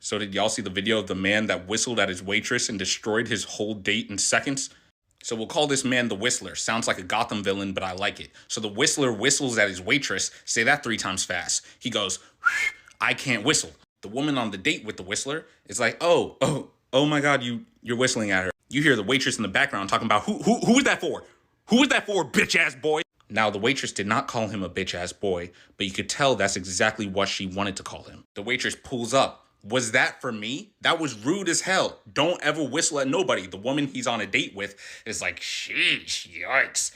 So did y'all see the video of the man that whistled at his waitress and destroyed his whole date in seconds? So we'll call this man the Whistler. Sounds like a Gotham villain, but I like it. So the Whistler whistles at his waitress. Say that 3 times fast. He goes, I can't whistle. The woman on the date with the Whistler is like, oh my God, you're whistling at her. You hear the waitress in the background talking about, who is that for? Who is that for, bitch ass boy? Now, the waitress did not call him a bitch ass boy, but you could tell that's exactly what she wanted to call him. The waitress pulls up. Was that for me? That was rude as hell. Don't ever whistle at nobody. The woman he's on a date with is like, sheesh, yikes.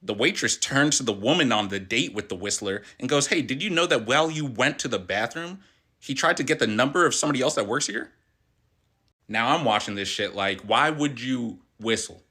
The waitress turns to the woman on the date with the Whistler and goes, hey, did you know that while you went to the bathroom, he tried to get the number of somebody else that works here? Now I'm watching this shit like, why would you whistle?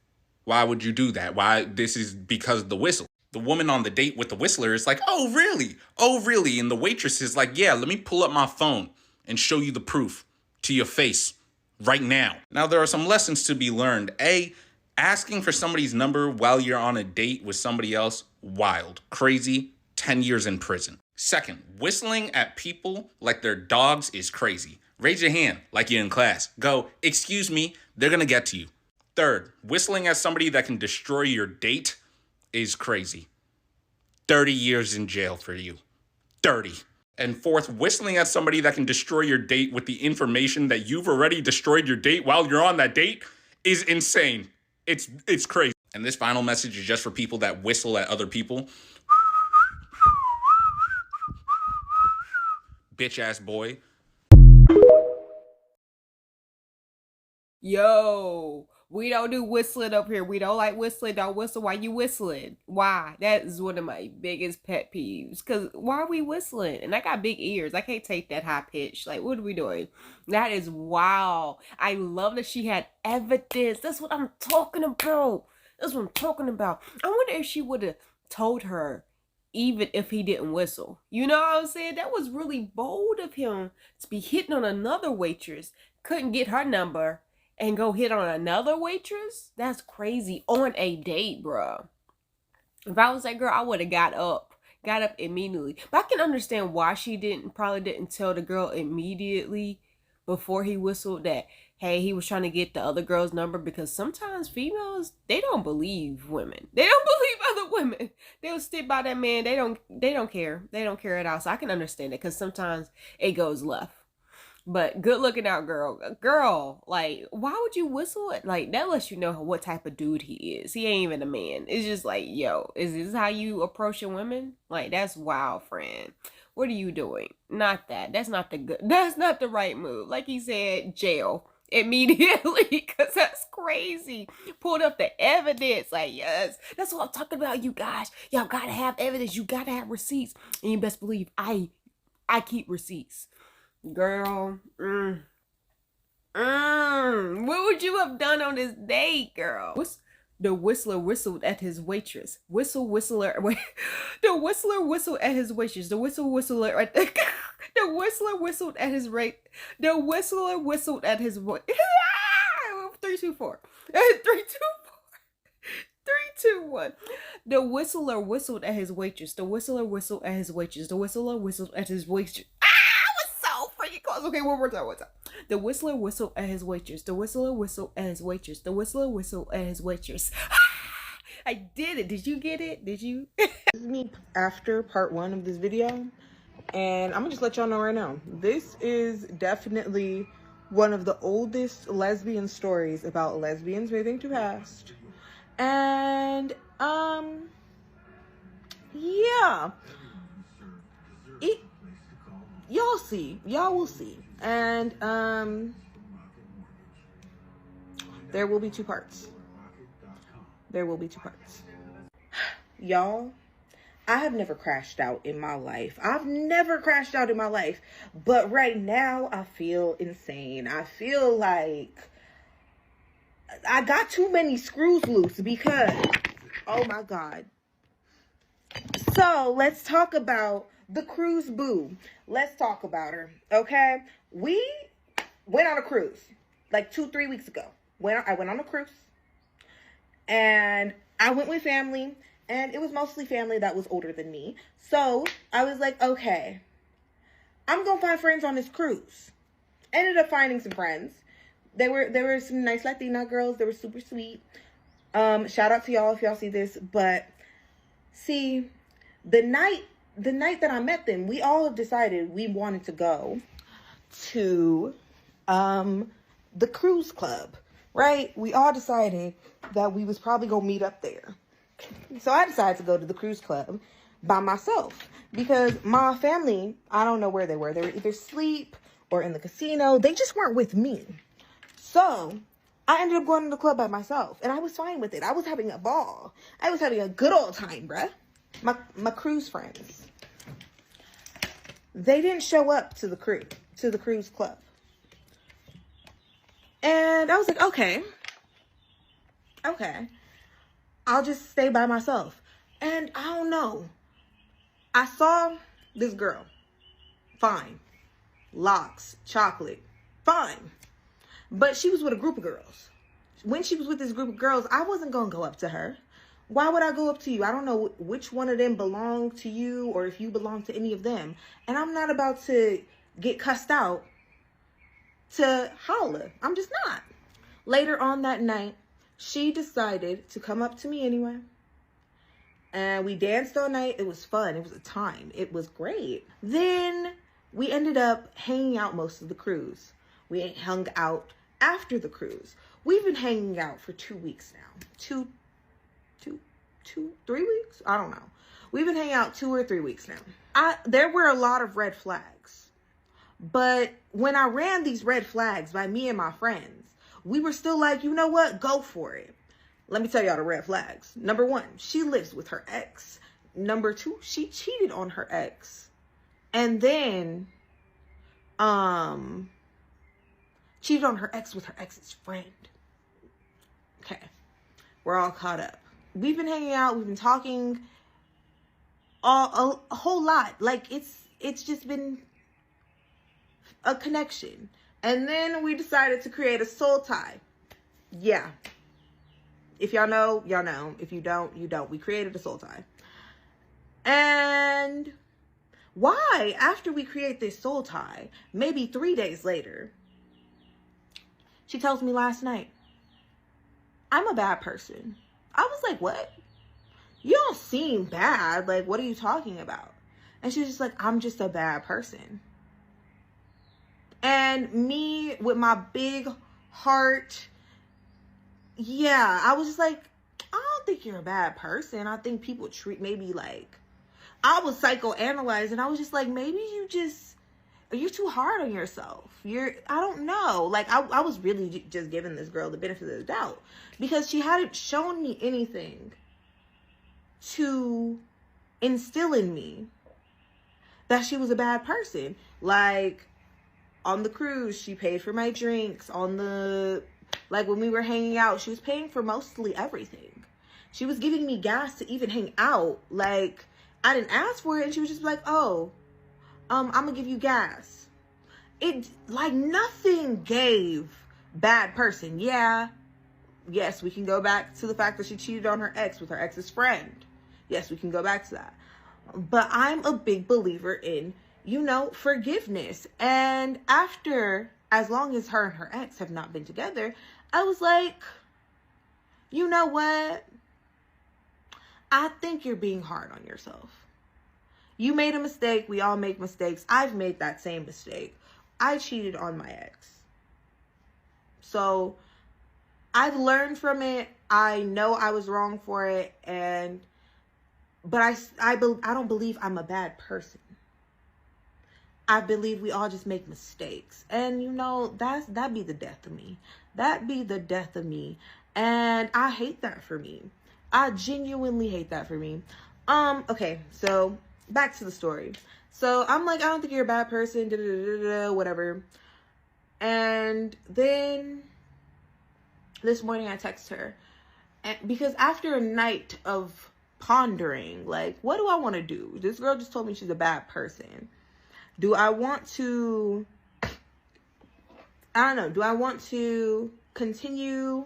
Why would you do that? Why? This is because of the whistle. The woman on the date with the Whistler is like, oh, really? Oh, really? And the waitress is like, yeah, let me pull up my phone and show you the proof to your face right now. Now, there are some lessons to be learned. A, asking for somebody's number while you're on a date with somebody else, wild, crazy, 10 years in prison. Second, whistling at people like they're dogs is crazy. Raise your hand like you're in class. Go, excuse me, they're gonna get to you. Third, whistling at somebody that can destroy your date is crazy. 30 years in jail for you. 30. And fourth, whistling at somebody that can destroy your date with the information that you've already destroyed your date while you're on that date is insane. It's crazy. And this final message is just for people that whistle at other people. Bitch ass boy. Yo, we don't do whistling up here. We don't like whistling. Don't whistle while you whistling. Why? That is one of my biggest pet peeves. Because why are we whistling? And I got big ears. I can't take that high pitch. Like, what are we doing? That is wow. I love that she had evidence. That's what I'm talking about. That's what I'm talking about. I wonder if she would have told her even if he didn't whistle. You know what I'm saying? That was really bold of him to be hitting on another waitress. Couldn't get her number and go hit on another waitress? That's crazy. On a date, bro. If I was that girl, I would have got up immediately. But I can understand why she probably didn't tell the girl immediately before he whistled that, hey, he was trying to get the other girl's number, because sometimes females, they don't believe women. They don't believe other women. They'll stick by that man. They don't care. They don't care at all. So I can understand it, because sometimes it goes left. But good looking out, girl. Like, why would you whistle it? Like, that lets you know what type of dude he is. He ain't even a man. It's just like, yo, is this how you approach your women? Like, that's wild, friend. What are you doing? Not that. That's not the right move. Like he said, jail immediately, because that's crazy. Pulled up the evidence. Like, yes, that's what I'm talking about, you guys. Y'all gotta have evidence. You gotta have receipts. And you best believe I keep receipts. Girl, what would you have done on this date, girl? The Whistler whistled at his waitress. The Whistler whistled at his waitress. The Whistler whistled at his rate. The Whistler whistled at his 3, 2, 4. 3, 2, 3, 2, 1. The Whistler whistled at his waitress. The Whistler whistled at his waitress. The Whistler whistled at his waitress. Okay, one more time. The Whistler whistled at his waitress. The Whistler whistled at his waitress. The Whistler whistled at his waitress. I did it. Did you get it? Did you? This is me after part 1 of this video. And I'm gonna just let y'all know right now. This is definitely one of the oldest lesbian stories about lesbians moving to past. And, yeah. Y'all will see. And there will be 2 parts. Y'all, I have never crashed out in my life. But right now I feel insane. I feel like I got too many screws loose, because oh my God. So let's talk about the cruise boo. Let's talk about her, okay? We went on a cruise like 2-3 weeks ago. I went on a cruise, and I went with family, and it was mostly family that was older than me. So I was like, okay, I'm gonna find friends on this cruise. ended up finding some friends. There were some nice Latina girls. They were super sweet. Shout out to y'all if y'all see this. But see, the night that I met them, we all decided we wanted to go to the cruise club, right? We all decided that we was probably gonna meet up there. So I decided to go to the cruise club by myself because my family, I don't know where they were. They were either asleep or in the casino. They just weren't with me. So I ended up going to the club by myself, and I was fine with it. I was having a ball. I was having a good old time, bruh. My cruise friends, they didn't show up to the cruise club. And I was like, okay, I'll just stay by myself. And I don't know, I saw this girl, fine, locks, chocolate, fine. But she was with a group of girls. When she was with this group of girls, I wasn't going to go up to her. Why would I go up to you? I don't know which one of them belong to you or if you belong to any of them. And I'm not about to get cussed out to holler. I'm just not. Later on that night, she decided to come up to me anyway. And we danced all night. It was fun. It was a time. It was great. Then we ended up hanging out most of the cruise. We hung out after the cruise. We've been hanging out for 2 weeks now. 3 weeks? I don't know. We've been hanging out 2 or 3 weeks now. There were a lot of red flags. But when I ran these red flags by me and my friends, we were still like, you know what? Go for it. Let me tell y'all the red flags. Number 1, she lives with her ex. Number 2, she cheated on her ex. And then, cheated on her ex with her ex's friend. Okay. We're all caught up. We've been hanging out. We've been talking a whole lot. Like, it's just been a connection. And then we decided to create a soul tie. Yeah. If y'all know, y'all know. If you don't, you don't. We created a soul tie. And why, after we create this soul tie, maybe 3 days later, she tells me last night, I'm a bad person. I was like, what? You don't seem bad. Like, what are you talking about? And she was just like, I'm just a bad person. And me with my big heart, yeah, I was just like, I don't think you're a bad person. I think people treat maybe like, I was psychoanalyzing. I was just like, maybe you're too hard on yourself. I don't know. Like, I was really just giving this girl the benefit of the doubt because she hadn't shown me anything to instill in me that she was a bad person. Like, on the cruise, she paid for my drinks. Like, when we were hanging out, she was paying for mostly everything. She was giving me gas to even hang out. Like, I didn't ask for it, and she was just like, oh, I'm gonna give you gas. It, like, nothing gave bad person. Yeah. Yes, we can go back to the fact that she cheated on her ex with her ex's friend. Yes, we can go back to that. But I'm a big believer in, forgiveness. And after, as long as her and her ex have not been together, I was like, you know what? I think you're being hard on yourself. You made a mistake. We all make mistakes. I've made that same mistake. I cheated on my ex. So I've learned from it. I know I was wrong for it. But I don't believe I'm a bad person. I believe we all just make mistakes. And that'd be the death of me. That'd be the death of me. And I hate that for me. I genuinely hate that for me. Okay, so back to the story. So I'm like, I don't think you're a bad person, whatever. And then this morning I text her. Because after a night of pondering, like, what do I want to do? This girl just told me she's a bad person. Do I want to, do I want to continue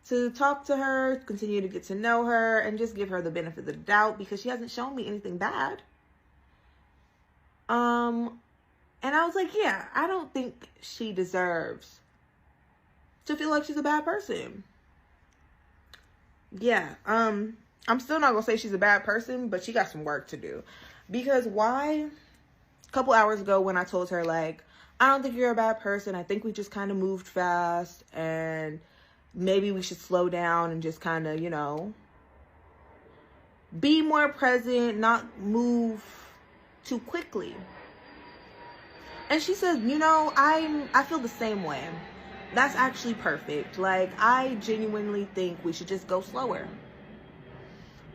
to talk to her, continue to get to know her, and just give her the benefit of the doubt because she hasn't shown me anything bad? And I was like, yeah, I don't think she deserves to feel like she's a bad person. Yeah, I'm still not gonna say she's a bad person, but she got some work to do. Because why? A couple hours ago when I told her, like, I don't think you're a bad person. I think we just kind of moved fast and maybe we should slow down and just kind of, you know, be more present, not move too quickly. And she said, you know, I feel the same way. That's actually perfect. Like, I genuinely think we should just go slower.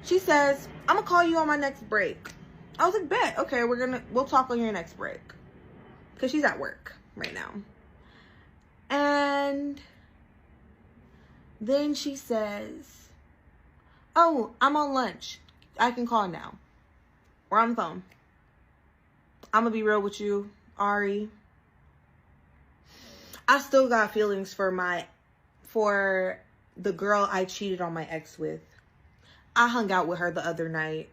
She says, I'm gonna call you on my next break. I was like, bet. Okay, we'll talk on your next break. Because she's at work right now. And then she says, oh, I'm on lunch. I can call now. We're on the phone. I'm gonna be real with you, Ari. I still got feelings for the girl I cheated on my ex with. I hung out with her the other night.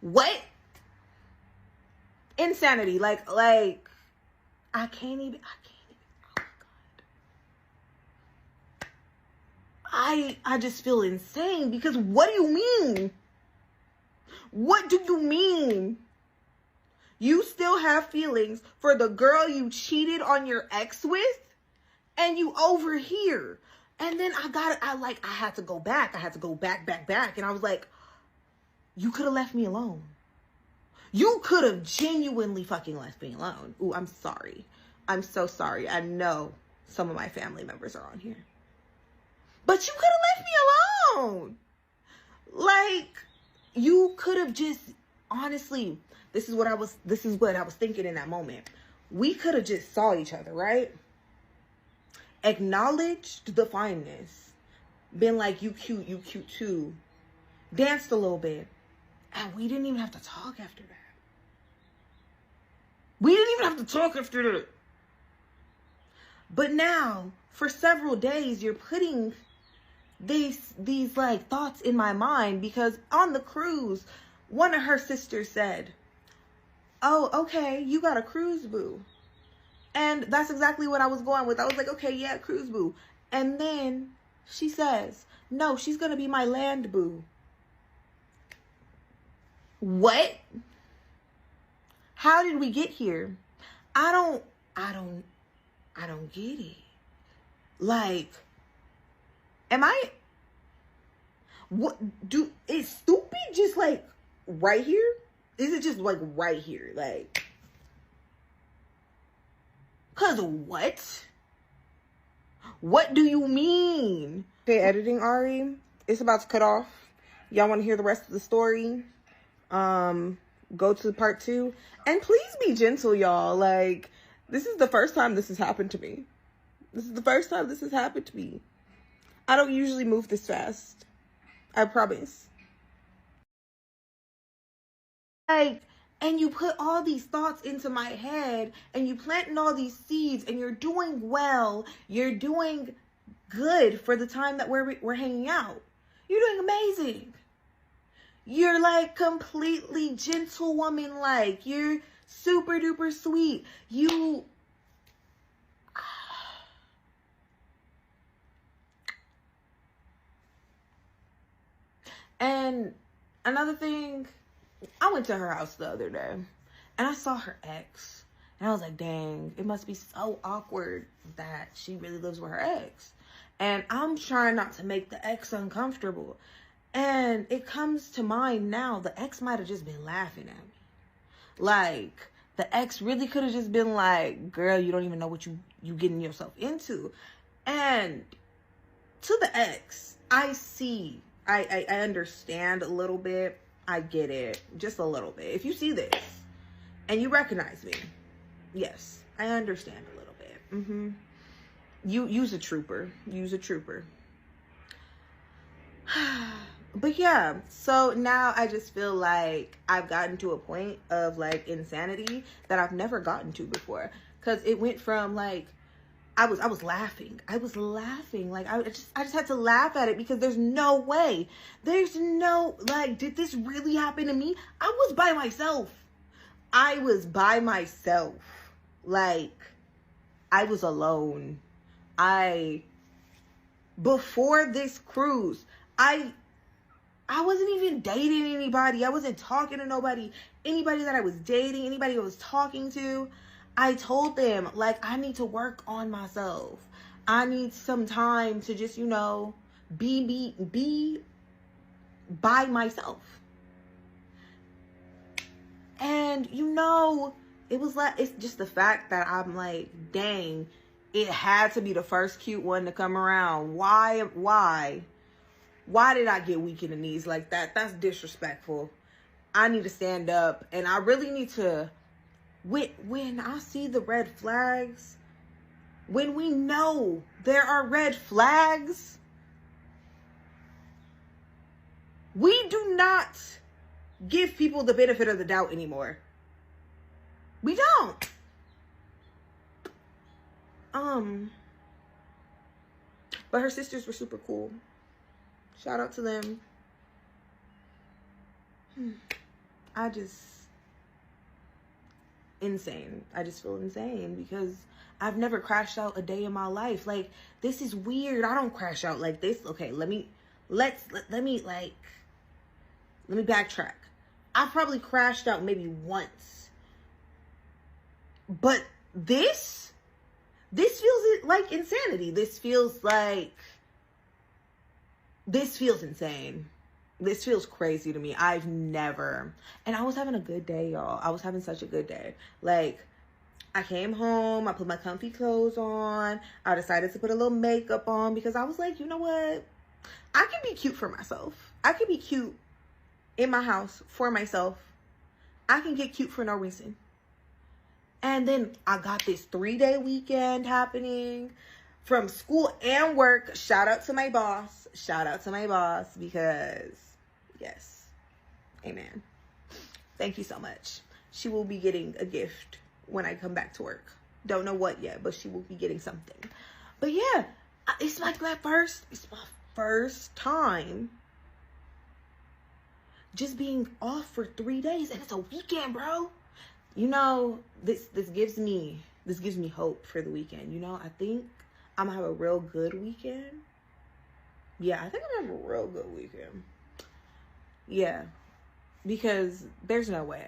What? Insanity. Like I can't even, oh my God. I just feel insane because what do you mean? What do you mean? You still have feelings for the girl you cheated on your ex with? And you over here. And then I had to go back. I had to go back. And I was like, you could have left me alone. You could have genuinely fucking left me alone. Ooh, I'm sorry. I'm so sorry. I know some of my family members are on here. But you could have left me alone. Like, you could have just, honestly, this is what I was thinking in that moment. We could have just saw each other, right? Acknowledged the fineness. Been like, you cute too. Danced a little bit. And we didn't even have to talk after that. We didn't even have to talk after that. But now, for several days, you're putting these like thoughts in my mind because on the cruise, one of her sisters said, oh, okay, you got a cruise boo. And that's exactly what I was going with. I was like, okay, yeah, cruise boo. And then she says, no, she's going to be my land boo. What? How did we get here? I don't get it. Like, is stupid just like right here? Is it just like right here? Like, cause what? What do you mean? Okay, editing Ari. It's about to cut off. Y'all want to hear the rest of the story? Go to part 2. And please be gentle, y'all. Like, this is the first time this has happened to me. This is the first time this has happened to me. I don't usually move this fast. I promise. Like, and you put all these thoughts into my head and you planting all these seeds and you're doing well. You're doing good for the time that we're hanging out. You're doing amazing. You're like completely gentlewoman like. You're super duper sweet. And another thing, I went to her house the other day and I saw her ex. And I was like, dang, it must be so awkward that she really lives with her ex. And I'm trying not to make the ex uncomfortable. And it comes to mind now, the ex might have just been laughing at me. Like, the ex really could have just been like, girl, you don't even know what you getting yourself into. And to the ex, I see, I understand a little bit. I get it, just a little bit. If you see this and you recognize me, yes, I understand a little bit. Use a trooper. Use a trooper. But yeah, so now I just feel like I've gotten to a point of like insanity that I've never gotten to before. Cause it went from like, I was laughing. I was laughing. Like I just had to laugh at it because there's no way. There's no, like, did this really happen to me? I was by myself. I was by myself. Like, I was alone. Before this cruise, I wasn't even dating anybody. I wasn't talking to nobody. Anybody that I was dating, anybody I was talking to, I told them, like, I need to work on myself. I need some time to just, be by myself. And, it was like, it's just the fact that I'm like, dang, it had to be the first cute one to come around. Why did I get weak in the knees like that? That's disrespectful. I need to stand up, and I really need to, when I see the red flags, when we know there are red flags, we do not give people the benefit of the doubt anymore. We don't. But her sisters were super cool. Shout out to them. Insane. I just feel insane because I've never crashed out a day in my life. Like, this is weird. I don't crash out like this. Okay, let me backtrack. I probably crashed out maybe once. But this feels like insanity. This feels insane. This feels crazy to me. And I was having a good day, y'all. I was having such a good day. Like, I came home, I put my comfy clothes on. I decided to put a little makeup on because I was like, you know what? I can be cute for myself. I can be cute in my house for myself. I can get cute for no reason. And then I got this 3-day weekend happening from school and work. Shout out to my boss. Because, yes, amen. Thank you so much. She will be getting a gift when I come back to work. Don't know what yet, but she will be getting something. But yeah, it's my first time just being off for 3 days, and it's a weekend, bro. This gives me hope for the weekend. I think I'm gonna have a real good weekend. Yeah, I think I'm gonna have a real good weekend. Yeah, because there's no way.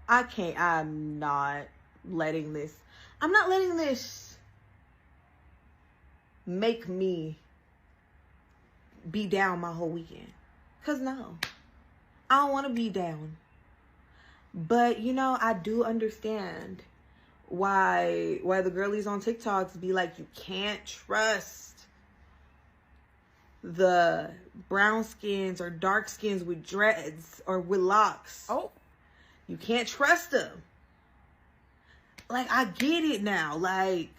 I'm not letting this make me be down my whole weekend. Cause no, I don't want to be down. But, I do understand why the girlies on TikToks be like, you can't trust the brown skins or dark skins with dreads or with locks. Oh, you can't trust them. Like, I get it now. Like,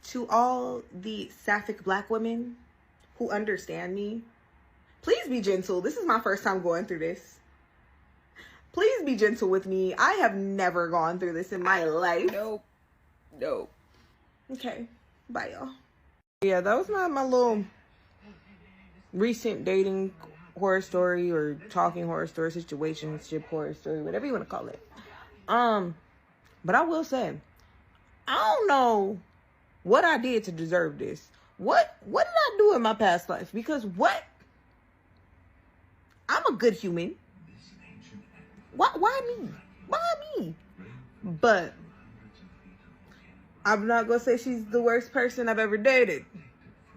to all the sapphic black women who understand me, please be gentle. This is my first time going through this. Please be gentle with me. I have never gone through this in my life. Nope. Okay. Bye, y'all. Yeah, that was my little recent dating horror story or talking horror story, situationship horror story, whatever you want to call it. But I will say, I don't know what I did to deserve this. What did I do in my past life? Because I'm a good human. Why me? But I'm not gonna say she's the worst person I've ever dated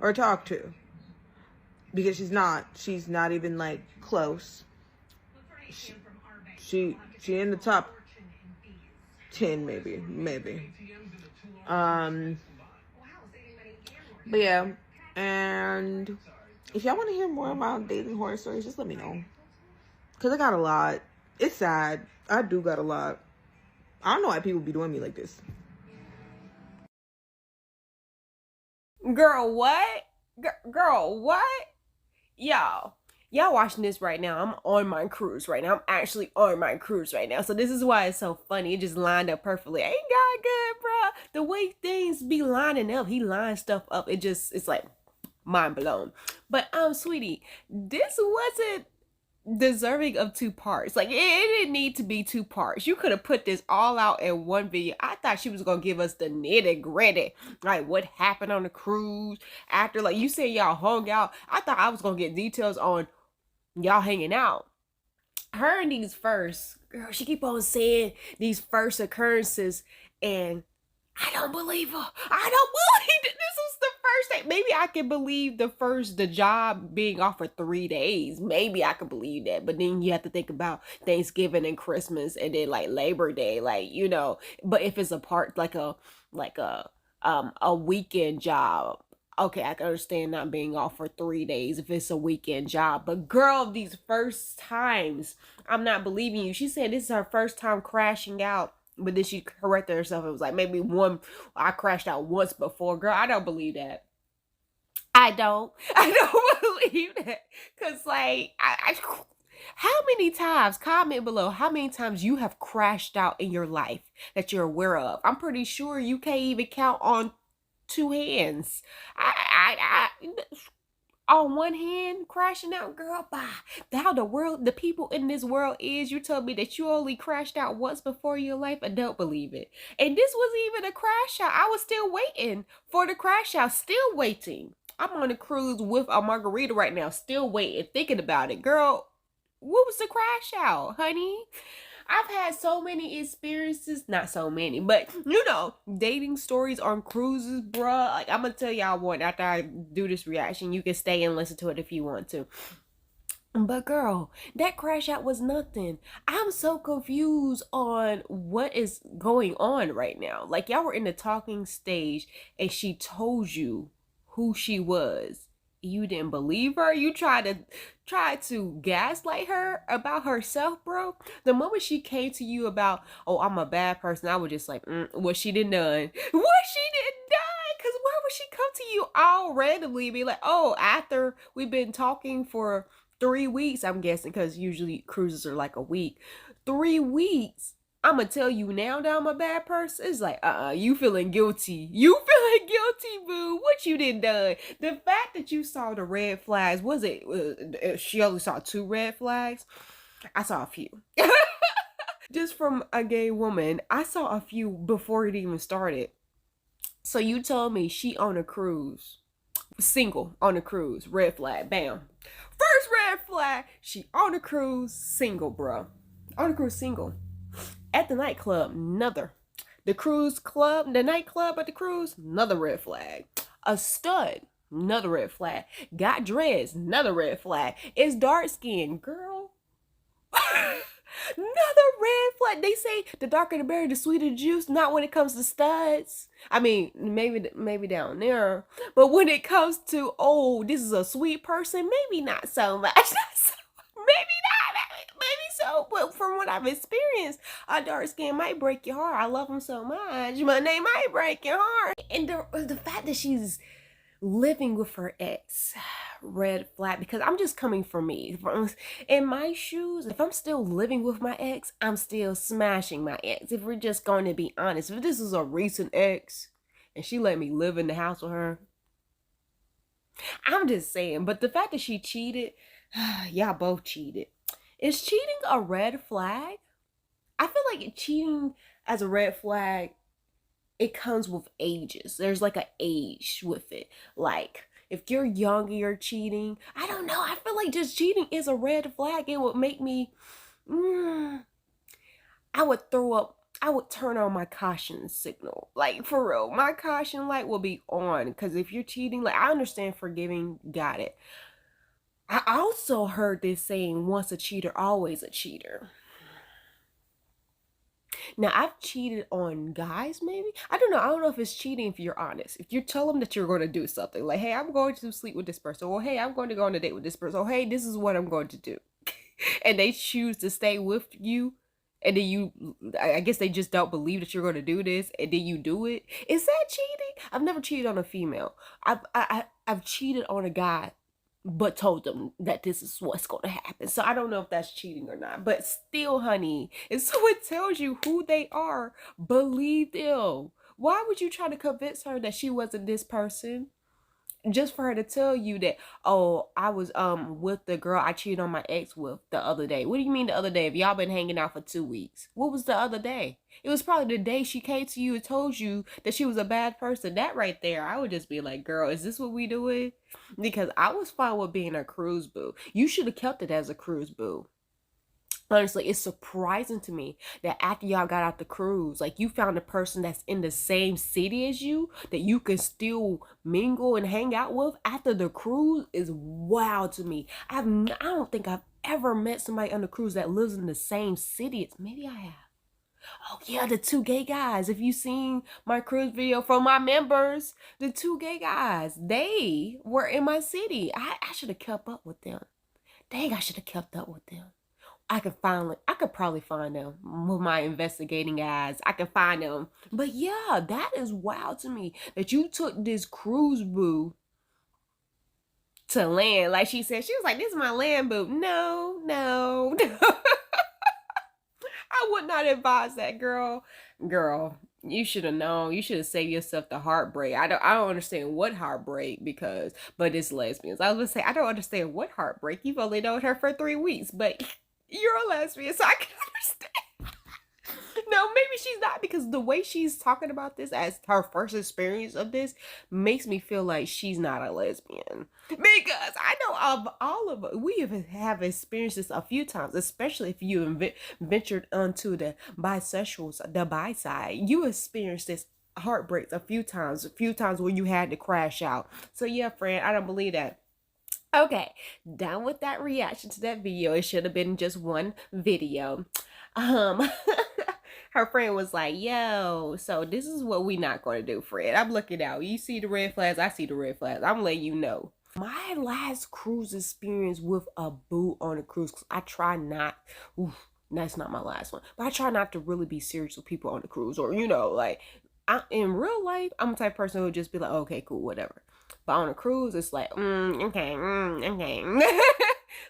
or talked to. Because she's not. She's not even like close. She in the top 10 maybe. But yeah, and if y'all want to hear more about dating horror stories, just let me know. Because I got a lot. It's sad. I do got a lot. I don't know why people be doing me like this. Girl, what? Girl, what? Y'all watching this right now. I'm on my cruise right now. I'm actually on my cruise right now. So this is why it's so funny. It just lined up perfectly. Ain't God good, bro? The way things be lining up, he lines stuff up. It's like mind blown. But sweetie, this wasn't deserving of two parts. Like, it didn't need to be two parts. You could have put this all out in one video. I thought she was gonna give us the nitty gritty, like what happened on the cruise after, like you said y'all hung out. I thought I was gonna get details on y'all hanging out. Her and these first, girl, she keep on saying these first occurrences, and I don't believe her. I don't believe that this was the first day. Maybe I can believe the job being off for 3 days. Maybe I could believe that. But then you have to think about Thanksgiving and Christmas and then like Labor Day, like, you know. But if it's a part like a weekend job, okay, I can understand not being off for 3 days if it's a weekend job. But girl, these first times, I'm not believing you. She said this is her first time crashing out. But then she corrected herself. It was like maybe I crashed out once before. Girl, I don't believe that. I don't believe that. Cause like, how many times, comment below, how many times you have crashed out in your life that you're aware of? I'm pretty sure you can't even count on 2 hands. On one hand, crashing out, girl, by how the people in this world is, you told me that you only crashed out once before your life. I don't believe it. And this wasn't even a crash out. I was still waiting for the crash out, still waiting. I'm on a cruise with a margarita right now, still waiting, thinking about it. Girl, what was the crash out, honey? I've had so many experiences, not so many, but you know, dating stories on cruises, bruh. Like, I'm gonna tell y'all one after I do this reaction. You can stay and listen to it if you want to. But girl, that crash out was nothing. I'm so confused on what is going on right now. Like, y'all were in the talking stage and she told you who she was. You didn't believe her. You tried to gaslight her about herself, bro. The moment she came to you about, oh, I'm a bad person, I was just like, what she done done? What she done done? Because why would she come to you all randomly and be like, oh, after we've been talking for 3 weeks, I'm guessing, because usually cruises are like a week. 3 weeks. I'm gonna tell you now that I'm a bad person. It's like, you feeling guilty. You feeling guilty, boo. What you done done? The fact that you saw the red flags, was it, she only saw 2 red flags? I saw a few. Just from a gay woman, I saw a few before it even started. So you told me she on a cruise, single on a cruise, red flag, bam. First red flag, she on a cruise, single, bro. On a cruise, single. At the nightclub, another. The cruise club, the nightclub at the cruise, another red flag. A stud, another red flag. Got dreads, another red flag. Is dark skin, girl. Another red flag. They say the darker the berry, the sweeter the juice. Not when it comes to studs. I mean, maybe down there. But when it comes to, oh, this is a sweet person, maybe not so much. Maybe not. Maybe so. But from what I've experienced, a dark skin might break your heart. I love them so much, but they might break your heart. And the fact that she's living with her ex, red flag, because I'm just coming for me. In my shoes, if I'm still living with my ex, I'm still smashing my ex. If we're just going to be honest, if this is a recent ex and she let me live in the house with her, I'm just saying. But the fact that she cheated, y'all both cheated. Is cheating a red flag? I feel like cheating as a red flag, it comes with ages. There's like an age with it. Like, if you're young and you're cheating, I don't know. I feel like just cheating is a red flag. It would make me, I would throw up. I would turn on my caution signal. Like, for real. My caution light will be on. Because if you're cheating, like, I understand forgiving, got it. I also heard this saying, once a cheater, always a cheater. Now, I've cheated on guys, maybe. I don't know. I don't know if it's cheating if you're honest. If you tell them that you're going to do something, like, hey, I'm going to sleep with this person, or hey, I'm going to go on a date with this person, or hey, this is what I'm going to do. And they choose to stay with you, and then I guess they just don't believe that you're going to do this, and then you do it. Is that cheating? I've never cheated on a female. I've cheated on a guy, but told them that this is what's going to happen. So I don't know if that's cheating or not. But still, honey, if someone tells you who they are, believe them. Why would you try to convince her that she wasn't this person? just for her to tell you that, oh, I was with the girl I cheated on my ex with the other day. What do you mean the other day? If y'all been hanging out for 2 weeks, what was the other day? It was probably the day she came to you and told you that she was a bad person. That right there, I would just be like, girl, is this what we doing? Because I was fine with being a cruise boo. You should have kept it as a cruise boo. Honestly, it's surprising to me that after y'all got out the cruise, like, you found a person that's in the same city as you that you can still mingle and hang out with after the cruise is wild to me. I don't think I've ever met somebody on the cruise that lives in the same city. Maybe I have. Oh yeah, the 2 gay guys. If you seen my cruise video from my members, the 2 gay guys, they were in my city. I should have kept up with them. Dang, I should have kept up with them. I could probably find them with my investigating eyes. I can find them. But yeah, that is wild to me that you took this cruise boo to land. Like she said, she was like, this is my land boo. No, no. I would not advise that, girl. Girl, you should have known. You should have saved yourself the heartbreak. I don't understand what heartbreak, but it's lesbians. I was gonna say, I don't understand what heartbreak. You've only known her for 3 weeks, but you're a lesbian, so I can understand. No, maybe she's not, because the way she's talking about this as her first experience of this makes me feel like she's not a lesbian. Because I know of all of us, we have experienced this a few times, especially if you ventured onto the bisexuals, the bi side. You experienced this heartbreaks a few times where you had to crash out. So yeah, friend, I don't believe that. Okay, done with that reaction to that video. It should have been just one video. Her friend was like, yo, so this is what we not going to do, Fred. I'm looking out. You see the red flags, I see the red flags. I'm letting you know. My last cruise experience with a boo on a cruise, because I try not, that's not my last one, but I try not to really be serious with people on the cruise, or, like, in real life, I'm the type of person who would just be like, okay, cool, whatever. But on a cruise, it's like, okay.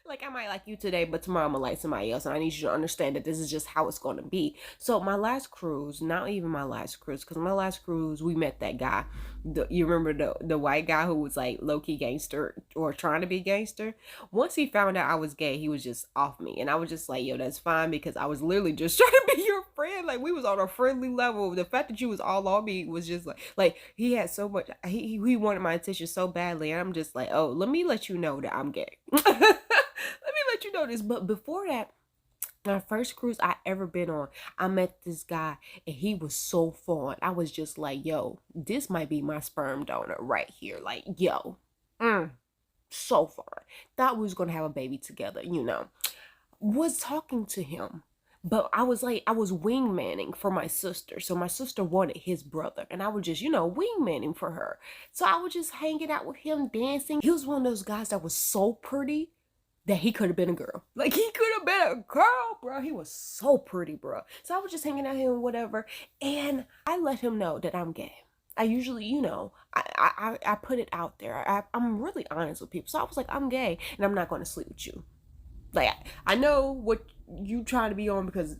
Like, I might like you today, but tomorrow I'm gonna like somebody else. And I need you to understand that this is just how it's gonna be. So my last cruise, not even my last cruise, because my last cruise, we met that guy. You remember the white guy who was like low-key gangster, or trying to be gangster? Once he found out I was gay, he was just off me. And I was just like, yo, that's fine, because I was literally just trying to be your friend. Like, we was on a friendly level. The fact that you was all on me was just like he had so much, he wanted my attention so badly. And I'm just like, oh, let me let you know that I'm gay. Let me let you know this. But before that, my first cruise I ever been on, I met this guy and he was so fun. I was just like, yo, this might be my sperm donor right here. Like, yo, so fun. Thought we was gonna have a baby together, Was talking to him. But I was wingmanning for my sister. So my sister wanted his brother. And I was just, wingmanning for her. So I was just hanging out with him, dancing. He was one of those guys that was so pretty that he could have been a girl. Like, he could have been a girl, bro. He was so pretty, bro. So I was just hanging out with him, whatever. And I let him know that I'm gay. I usually, I put it out there. I'm really honest with people. So I was like, I'm gay and I'm not going to sleep with you. Like, I know what you trying to be on because,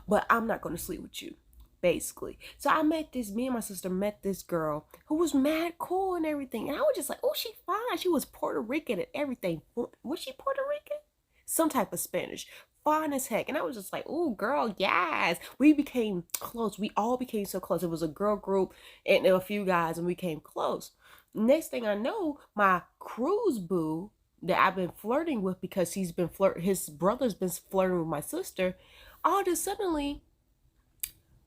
but I'm not going to sleep with you, basically. So me and my sister met this girl who was mad cool and everything. And I was just like, oh, she fine. She was Puerto Rican and everything. Was she Puerto Rican? Some type of Spanish. Fine as heck. And I was just like, oh, girl, yes. We became close. We all became so close. It was a girl group and a few guys, and we became close. Next thing I know, my cruise boo that I've been flirting with, because his brother's been flirting with my sister, all of a sudden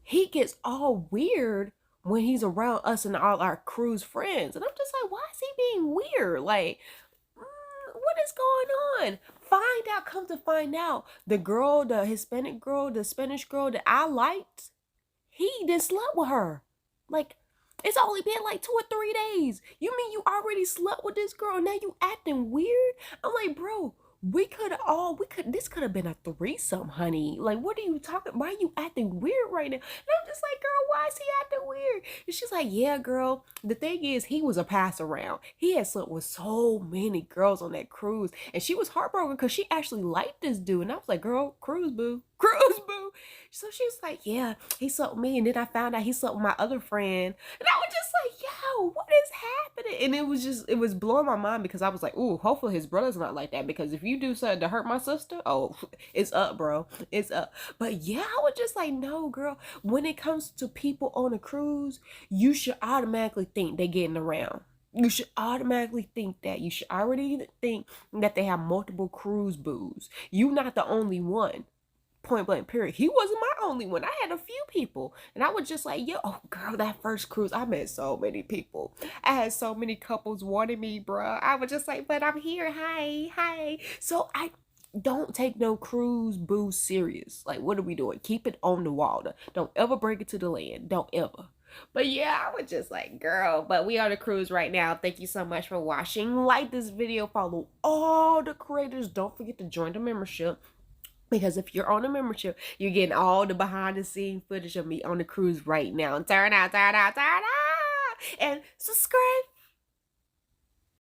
he gets all weird when he's around us and all our cruise friends. And I'm just like, why is he being weird? Like, what is going on? Come to find out, the Hispanic girl, the Spanish girl that I liked, he done slept with her. Like, it's only been like 2 or 3 days. You mean you already slept with this girl and now you acting weird? I'm like, bro, this could have been a threesome, honey. Like, what are you talking? Why are you acting weird right now? And I'm just like, girl, why is he acting weird? And she's like, yeah, girl. The thing is, he was a pass around. He had slept with so many girls on that cruise. And she was heartbroken because she actually liked this dude. And I was like, girl, cruise boo. So she was like, yeah, he slept with me. And then I found out he slept with my other friend. And I was just like, yo, yo, what is happening? And it was blowing my mind because I was like, ooh, hopefully his brother's not like that, because if you do something to hurt my sister, oh, it's up, bro. It's up. But yeah, I was just like, no, girl, when it comes to people on a cruise, you should automatically think they're getting around. You should automatically think that. You should already think that they have multiple cruise boos. You're not the only one. Point blank, period. He wasn't my only one. I had a few people. And I was just like, yo, oh, girl, that first cruise, I met so many people. I had so many couples wanting me, bruh. I was just like, but I'm here. Hi, hi. So I don't take no cruise boo serious. Like, what are we doing? Keep it on the water. Don't ever bring it to the land. Don't ever. But yeah, I was just like, girl, but we on a cruise right now. Thank you so much for watching. Like this video, follow all the creators. Don't forget to join the membership, because if you're on a membership, you're getting all the behind the scene footage of me on the cruise right now. And turn out. And subscribe